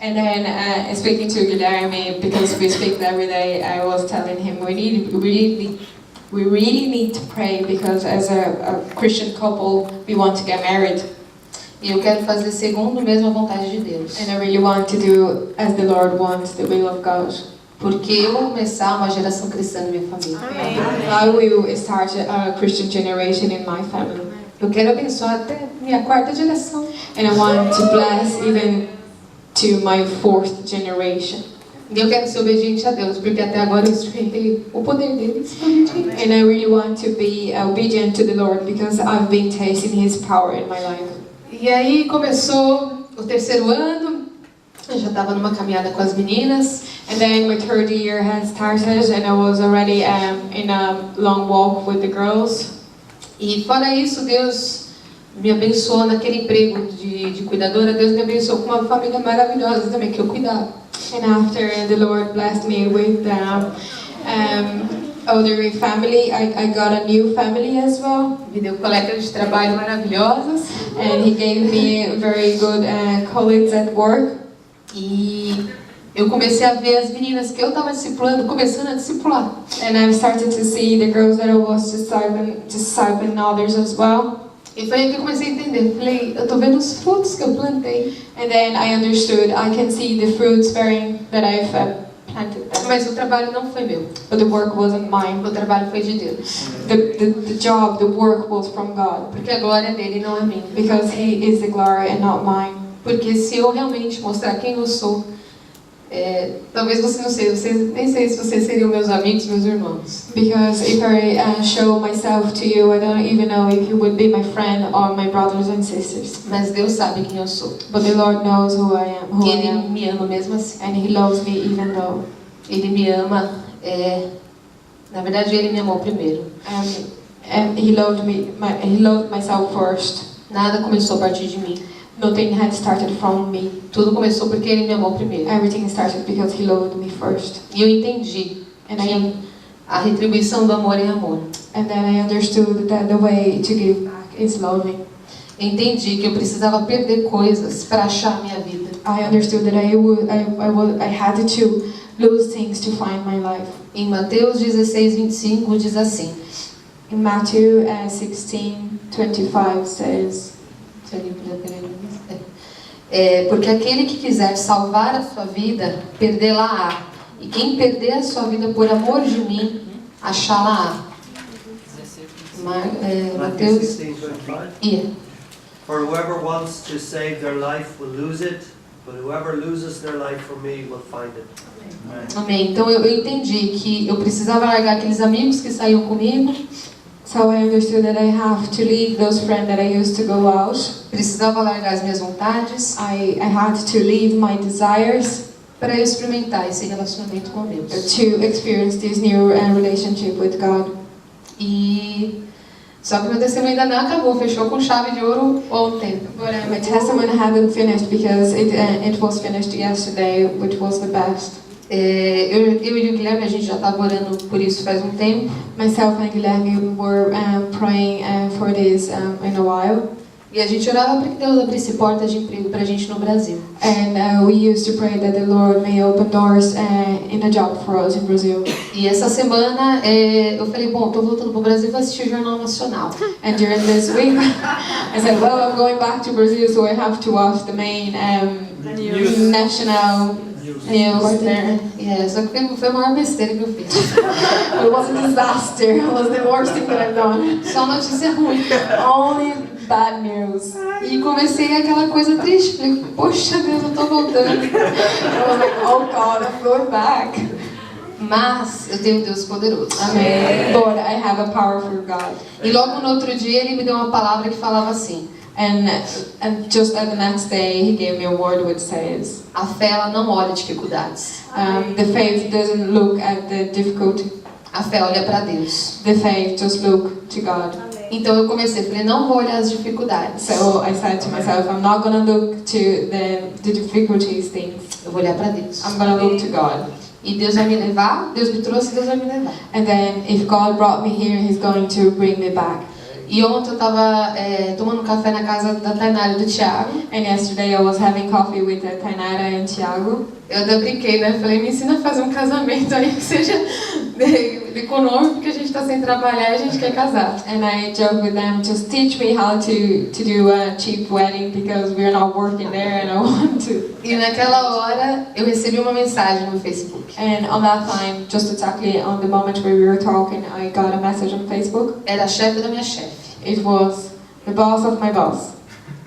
And then speaking to Guilherme, because we speak every day, I was telling him we really need to pray, because as a Christian couple, we want to get married. E eu quero fazer segundo mesmo a vontade de Deus. And I really want to do as the Lord wants, the will of God. Porque eu vou começar uma geração cristã na minha família. I will start a Christian generation in my family. Eu quero abençoar até minha quarta geração. And I want to bless even to my 4th generation. E eu quero ser obediente a Deus, porque até agora eu experimentei o poder dele. And I really want to be obedient to the Lord, because I've been tasting His power in my life. E aí começou o 3º ano, eu já estava numa caminhada com as meninas. And then my 3rd year had started, and I was already in a long walk with the girls. E fora isso, Deus me abençoou naquele emprego de cuidadora. Deus me abençoou com uma família maravilhosa também, que eu cuidava. And after the Lord blessed me with older family, I got a new family as well. Me deu colegas de trabalho maravilhosas. And He gave me very good colleagues at work. E eu comecei a ver as meninas que eu estava discipulando, começando a discipular. And I started to see the girls that I was discipling others as well. E foi aí que eu comecei a entender. Falei, eu estou vendo os frutos que eu plantei. And then I understood, I can see the fruits bearing that I've planted them. Mas o trabalho não foi meu. But the work wasn't mine. O trabalho foi de Deus. The job, the work was from God. Porque a glória dele não é minha. Because He is the glory and not mine. Porque se eu realmente mostrar quem eu sou, talvez você não sei, nem sei se vocês seriam meus amigos, meus irmãos. Because if I show myself to you, I don't even know if you would be my friend or my brothers and sisters. Mas Deus sabe quem eu sou. But the Lord knows who I am. E Ele me ama mesmo assim. And He loves me even though. Ele me ama. Na verdade, Ele me amou primeiro. And He loved me. He loved myself first. Nada começou a partir de mim. Nothing had started from me. Tudo começou porque Ele me amou primeiro. Everything started because He loved me first. E eu entendi que a retribuição do amor é amor. And then I understood that the way to give back is loving. Entendi que eu precisava perder coisas para achar a minha vida. I understood that I had to lose things to find my life. Em Mateus 16:25 diz assim. In Matthew 16:25 says. Porque aquele que quiser salvar a sua vida, perdê-la-á. E quem perder a sua vida por amor de mim, achá-la-á. Mateus 16:25. For whoever wants to save their life will lose it, but whoever loses their life for me will find it. Amém. Então eu entendi que eu precisava largar aqueles amigos que saíam comigo. So I understood that I have to leave those friends that I used to go out. Precisava largar as minhas vontades. I had to leave my desires para eu experimentar esse relacionamento com Deus. To experience this new relationship with God. E só que meu testemunho ainda não acabou, fechou com chave de ouro ontem. But my testimony hadn't finished because it was finished yesterday, which was the best. Eu e o Guilherme, a gente já estava orando por isso faz um tempo. Myself and Guilherme were praying for this in a while. E a gente orava para que Deus abrisse portas de emprego para a gente no Brasil. And we used to pray that the Lord may open doors in a job for us in Brazil. E essa semana eu falei, bom, estou voltando para o Brasil para assistir o Jornal Nacional. And during this week, I said, well, I'm going back to Brazil, so I have to watch the main national news there. Yeah, só que foi a maior besteira que eu fiz. It was a disaster. It was the worst thing that I've done. Só notícia ruim. Only bad news. E comecei aquela coisa triste. Falei, poxa Deus, eu tô voltando. I was like, oh God, I'm going back. Mas eu tenho um Deus poderoso. Amém. Lord, I have a powerful God. E logo no outro dia ele me deu uma palavra que falava assim. And just at the next day, He gave me a word which says, a fé ela não olha dificuldades. The faith doesn't look at the difficulty. A fé olha para Deus. The faith just look to God. Então eu comecei, falei, não vou olhar as dificuldades. So I said to myself, I'm not gonna look to the difficulties things. Eu vou olhar para Deus. I'm gonna look to God. E Deus vai me levar, Deus me trouxe, Deus vai me levar. And then if God brought me here, He's going to bring me back. E ontem eu estava tomando café na casa da Tainara e do Thiago. And yesterday I was having coffee with Tainara and Thiago. Eu até brinquei, né? Falei, me ensina a fazer um casamento aí que seja econômico, porque a gente está sem trabalhar e a gente quer casar. And I joke with them, just teach me how to do a cheap wedding because we're not working there and I want to. E naquela hora eu recebi uma mensagem no Facebook. And on that time, just exactly on the moment where we were talking, I got a message on Facebook. Era a chefe da minha chefe. It was the boss of my boss.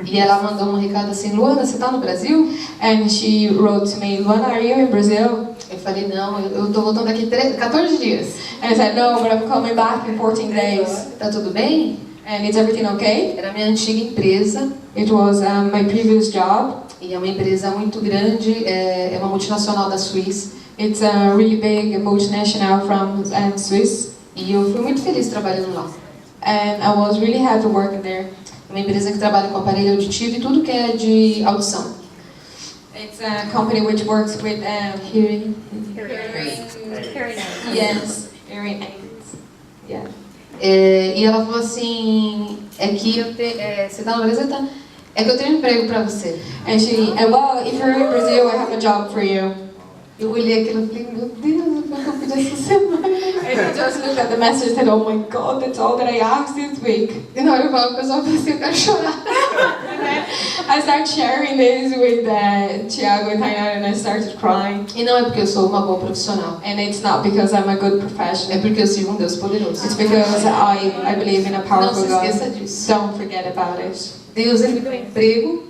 E ela mandou um recado assim, Luana, você tá no Brasil? And she wrote to me, Luana, are you in Brazil? Eu falei, não, eu tô voltando daqui 14 dias. And I said, no, but I'm coming back in 14 days. Tá tudo bem? And is everything okay? Era a minha antiga empresa. It was my previous job. E é uma empresa muito grande, é uma multinacional da Suíça. It's a really big multinational from Swiss. E eu fui muito feliz trabalhando lá. And I was really happy working there. É uma empresa que trabalha com aparelho auditivo e tudo que é de audição. It's a company which works with hearing. Yes, hearing aids. Yeah. E ela falou assim, você tá no Brasil? Tá? É que eu tenho um emprego pra você. And well, if you're in Brazil, I have a job for you. Eu olhei aquilo e falei, meu Deus, eu pedi essa semana. And I just looked at the message and said, oh my God, that's all that I asked this week. E na hora eu falava pro pessoal, assim, eu quero chorar. I started sharing this with Thiago and Tainara and I started crying. E não é porque eu sou uma boa profissional. And it's not because I'm a good É professional. porque eu sirvo um Deus poderoso. It's because I believe in a Não powerful se esqueça God. disso. Don't forget about it. Deus, Ele me deu um emprego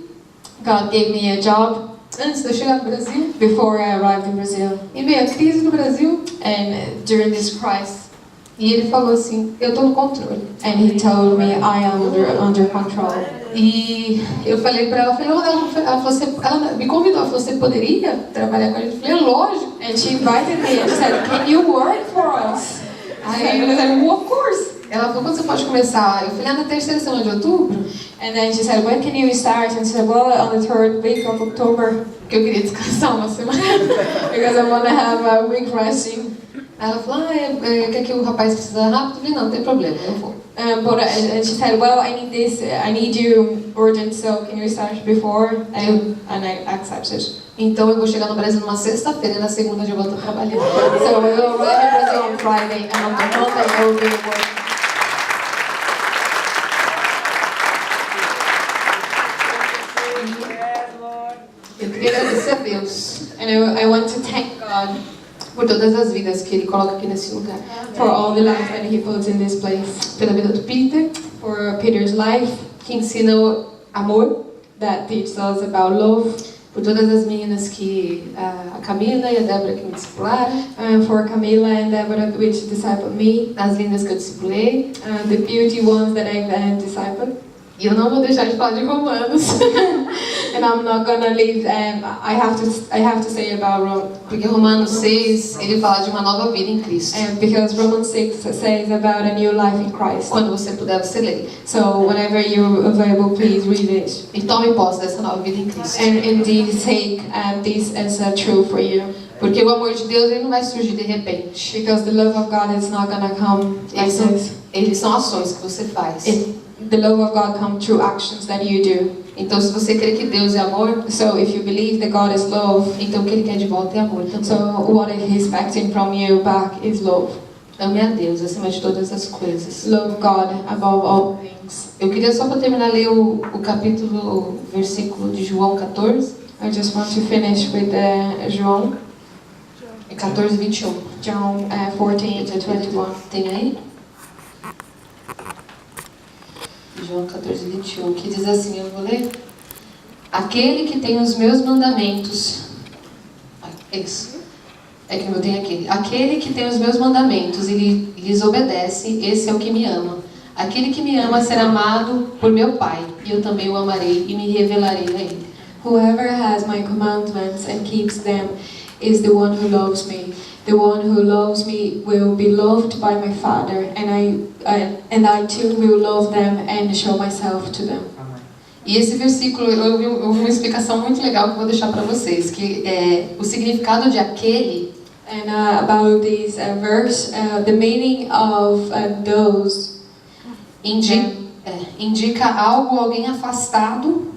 God gave me a job antes de eu chegar no Brasil. before I arrived in Brazil. E veio a crise no Brasil. And during this crisis, E Ele falou assim, eu tô no controle. and he told me I am under control. E eu falei pra ela, ela me convidou, ela falou, você poderia trabalhar com a gente? Eu falei, lógico. And she invited me and said, can you work for us? Aí I said, well, of course. ela falou, quando você pode começar? Eu falei, na terceira semana de outubro, And then she said, when can you start? And she said, well, on the 3rd week of October, porque eu queria descansar uma semana. because I want to have a week resting. Aí ela falou, quer que o rapaz precisa rápido? Eu falei, não, não tem problema, eu vou. And she said, well, I need this, I need you urgent, so can you start before? And I accepted. Então eu vou chegar no Brasil numa sexta-feira e na segunda eu já vou estar trabalhando. So we will arrive in Brazil on Friday, and on the Monday I will be working. Eu queria agradecer a Deus And I want to thank God por todas as vidas que Ele coloca aqui nesse lugar. for all the lives that He puts in this place. Pela vida do Peter, For Peter's life, que ensina o amor. that teaches us about love. Por todas as meninas que a Camila e a Débora que me discipularam, For Camila and Deborah, which discipled me. as lindas que eu discipulei. The beauty ones that I've discipled. E eu não vou deixar de falar de Romanos, And I'm not gonna leave. I have to say about Rome, porque Romanos 6 ele fala de uma nova vida em Cristo. because Romans 6 says about a new life in Christ. Quando você puder, você lê. So whenever you're available, please read it. E tome posse dessa nova vida em Cristo. And indeed take this as true for you. Porque o amor de Deus ele não vai surgir de repente. Because the love of God is not gonna come like this. Eles são ações que você faz. The love of God comes through actions that you do. Então, se você crê que Deus é amor, So if you believe that God is love, então o que Ele quer de volta é amor também. so what He's expecting from you back is love. Ame a Deus acima de todas as coisas. Love God above all things. Eu queria só para terminar ler o capítulo, o versículo de João 14. I just want to finish with João, É 14, 21. John 14 to 21. Tem aí? João 14, 21, que diz assim, eu vou ler. Aquele que tem os meus mandamentos. Isso. É que eu tenho aqui. Aquele que tem os meus mandamentos e lhes obedece, esse é o que me ama. Aquele que me ama será amado por meu Pai, e eu também o amarei e me revelarei a ele. Whoever has my commandments and keeps them is the one who loves me. The one who loves me will be loved by my Father, and I too will love them and show myself to them. E esse versículo, eu vi uma explicação muito legal que eu vou deixar para vocês, que é o significado de aquele. And about this verse, the meaning of those Em indica algo, alguém afastado,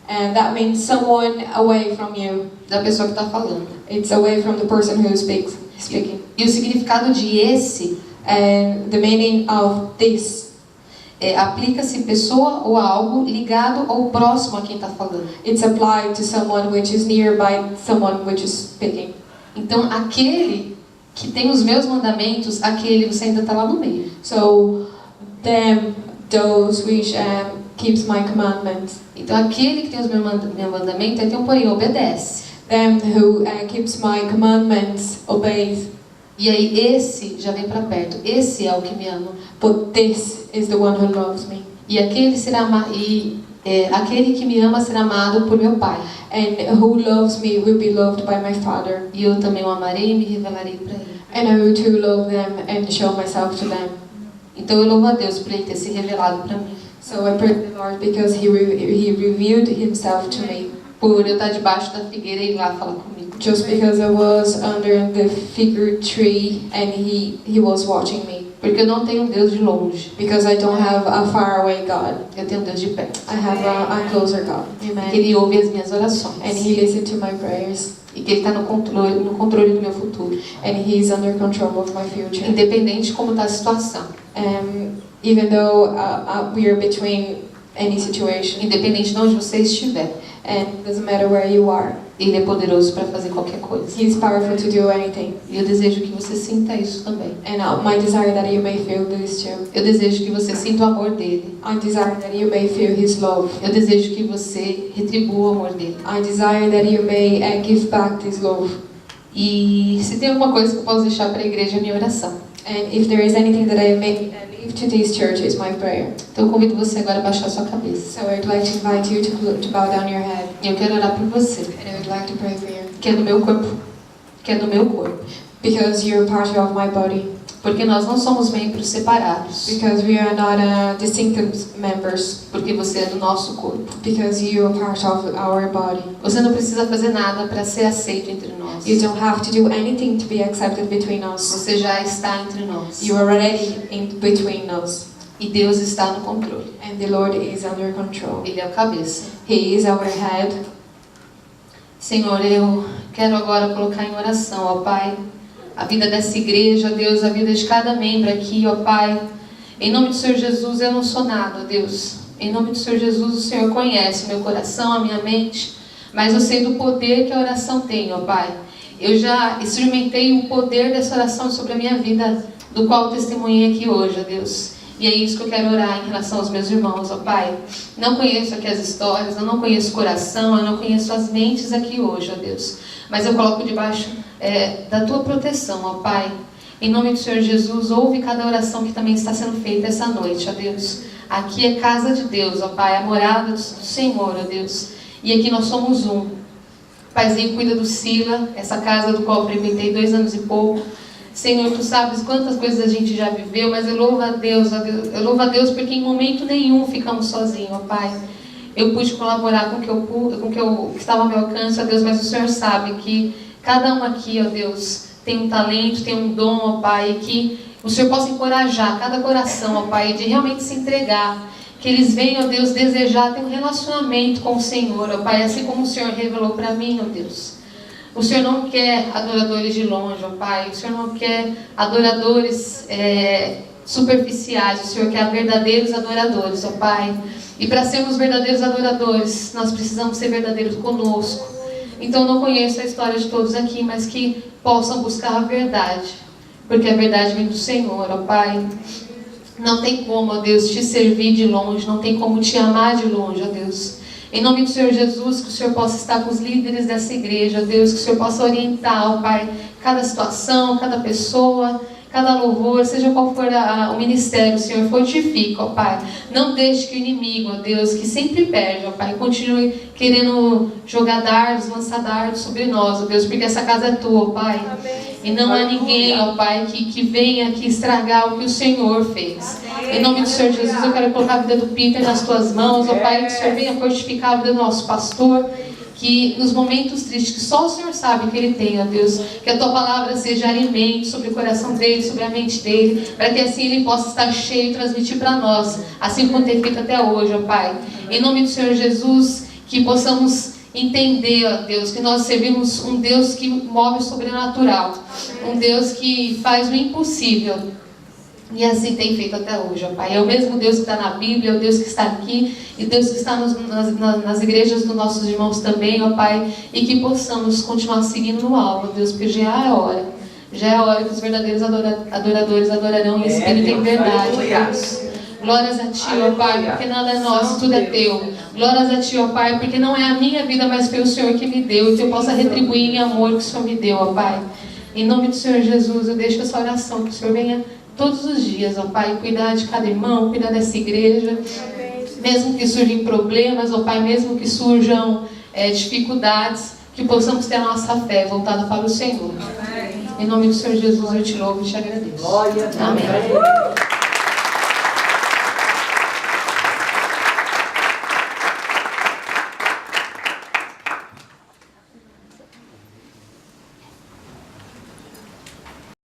and that means someone away from you. da pessoa que está falando. It's away from the person who speaking. E o significado de esse And the meaning of this, aplica-se pessoa ou algo ligado ou próximo a quem está falando. it's applied to someone which is nearby someone which is speaking. Então, aquele que tem os meus mandamentos, aquele você ainda está lá no meio. So, those which keeps my commandments. Então, aquele que tem os meus mandamentos, aí tem um porém, obedece. Them who keeps my commandments obeys. E aí, esse já vem para perto. Esse é o que me ama. But this is the one who loves me. E aquele aquele que me ama será amado por meu Pai. And who loves me will be loved by my Father. E eu também o amarei e me revelarei para ele. And I will too love them and show myself to them. Então eu louvo a Deus por ele ter se revelado para mim. So I praise the Lord because He revealed Himself to me. Por eu estar debaixo da figueira e ir lá falar comigo. Just because I was under the fig tree and He was watching me. Porque eu não tenho um Deus de longe. Because I don't have a faraway God. Eu tenho um Deus de perto. I have a closer God. Que Amen. Ele ouve as minhas orações. And He listens to my prayers. E que Ele está no controle do meu futuro. And He's under control of my future. Independente de como está a situação. Even though we are between any situation. Independente de onde você estiver. And it doesn't matter where you are. Ele é poderoso para fazer qualquer coisa. He's powerful to do anything. E eu desejo que você sinta isso também. And my desire that you may feel this too. Eu desejo que você sinta o amor dele. I desire that you may feel His love. Eu desejo que você retribua o amor dele. I desire that you may give back this love. E se tem alguma coisa que eu posso deixar para a igreja, é a minha oração. And if there is anything that I may leave to this church, is my prayer. Então eu convido você agora a baixar sua cabeça. So I'd like to invite you to bow down your head. Eu quero orar por você. And I would like to pray for you. Que é do meu corpo. Que é do meu corpo. Because you're part of my body. Porque nós não somos membros separados. Because we are not distinctive members. Porque você é do nosso corpo. Because you are part of our body. Você não precisa fazer nada para ser aceito entre nós. You don't have to do anything to be accepted between us. Você já está entre nós. You are already in between us. E Deus está no controle. And the Lord is under control. Ele é o cabeça. He is our head. Senhor, eu quero agora colocar em oração, ó Pai, a vida dessa igreja, Deus, a vida de cada membro aqui, ó Pai. Em nome do Senhor Jesus, eu não sou nada, Deus. Em nome do Senhor Jesus, o Senhor conhece o meu coração, a minha mente, mas eu sei do poder que a oração tem, ó Pai. Eu já experimentei o poder dessa oração sobre a minha vida, do qual testemunhei aqui hoje, ó Deus. E é isso que eu quero orar em relação aos meus irmãos, ó Pai. Não conheço aqui as histórias, eu não conheço o coração, eu não conheço as mentes aqui hoje, ó Deus. Mas eu coloco debaixo da Tua proteção, ó Pai. Em nome do Senhor Jesus, ouve cada oração que também está sendo feita essa noite, ó Deus. Aqui é casa de Deus, ó Pai, a morada do Senhor, ó Deus. E aqui nós somos um. Paizinho, cuida do Selah, essa casa do qual eu frequentei 2 anos e pouco. Senhor, Tu sabes quantas coisas a gente já viveu, mas eu louvo a Deus, eu louvo a Deus porque em momento nenhum ficamos sozinhos, ó Pai. Eu pude colaborar com o que estava ao meu alcance, ó Deus, mas o Senhor sabe que cada um aqui, ó Deus, tem um talento, tem um dom, ó Pai, e que o Senhor possa encorajar cada coração, ó Pai, de realmente se entregar, que eles venham, ó Deus, desejar ter um relacionamento com o Senhor, ó Pai, assim como o Senhor revelou para mim, ó Deus. O Senhor não quer adoradores de longe, ó Pai. O Senhor não quer adoradores superficiais. O Senhor quer verdadeiros adoradores, ó Pai. E para sermos verdadeiros adoradores, nós precisamos ser verdadeiros conosco. Então eu não conheço a história de todos aqui, mas que possam buscar a verdade. Porque a verdade vem do Senhor, ó Pai. Não tem como, ó Deus, te servir de longe. Não tem como te amar de longe, ó Deus. Em nome do Senhor Jesus, que o Senhor possa estar com os líderes dessa igreja, Deus, que o Senhor possa orientar, ó Pai, cada situação, cada pessoa, cada louvor, seja qual for o ministério, Senhor, fortifica, ó Pai. Não deixe que o inimigo, ó Deus, que sempre perde, ó Pai, continue querendo jogar dardos, lançar dardos sobre nós, ó Deus, porque essa casa é tua, ó Pai. Amém. E não há ninguém, ó Pai, que venha aqui estragar o que o Senhor fez. Em nome do Senhor Jesus, eu quero colocar a vida do Peter nas tuas mãos, ó Pai, que o Senhor venha fortificar a vida do nosso pastor. que nos momentos tristes, que só o Senhor sabe que ele tem, ó Deus, que a Tua palavra seja alimento sobre o coração dele, sobre a mente dele, para que assim ele possa estar cheio e transmitir para nós, assim como tem feito até hoje, ó Pai. Em nome do Senhor Jesus, que possamos entender, ó Deus, que nós servimos um Deus que move o sobrenatural, um Deus que faz o impossível. E assim tem feito até hoje, ó Pai. É o mesmo Deus que está na Bíblia, é o Deus que está aqui, e Deus que está nas igrejas dos nossos irmãos também, ó Pai. E que possamos continuar seguindo no alvo, Deus, porque já é hora. Já é a hora que os verdadeiros adoradores adorarão em espírito e em verdade, Deus. Glórias a Ti, ó Pai, porque nada é nosso, tudo é Teu. Glórias a Ti, ó Pai, porque não é a minha vida, mas foi o Senhor que me deu, e que eu possa retribuir em amor que o Senhor me deu, ó Pai. Em nome do Senhor Jesus, eu deixo essa oração, que o Senhor venha todos os dias, ó Pai, cuidar de cada irmão, cuidar dessa igreja, mesmo que surjam problemas, ó Pai, mesmo que surjam dificuldades, que possamos ter a nossa fé voltada para o Senhor. Em nome do Senhor Jesus, eu te louvo e te agradeço. Amém.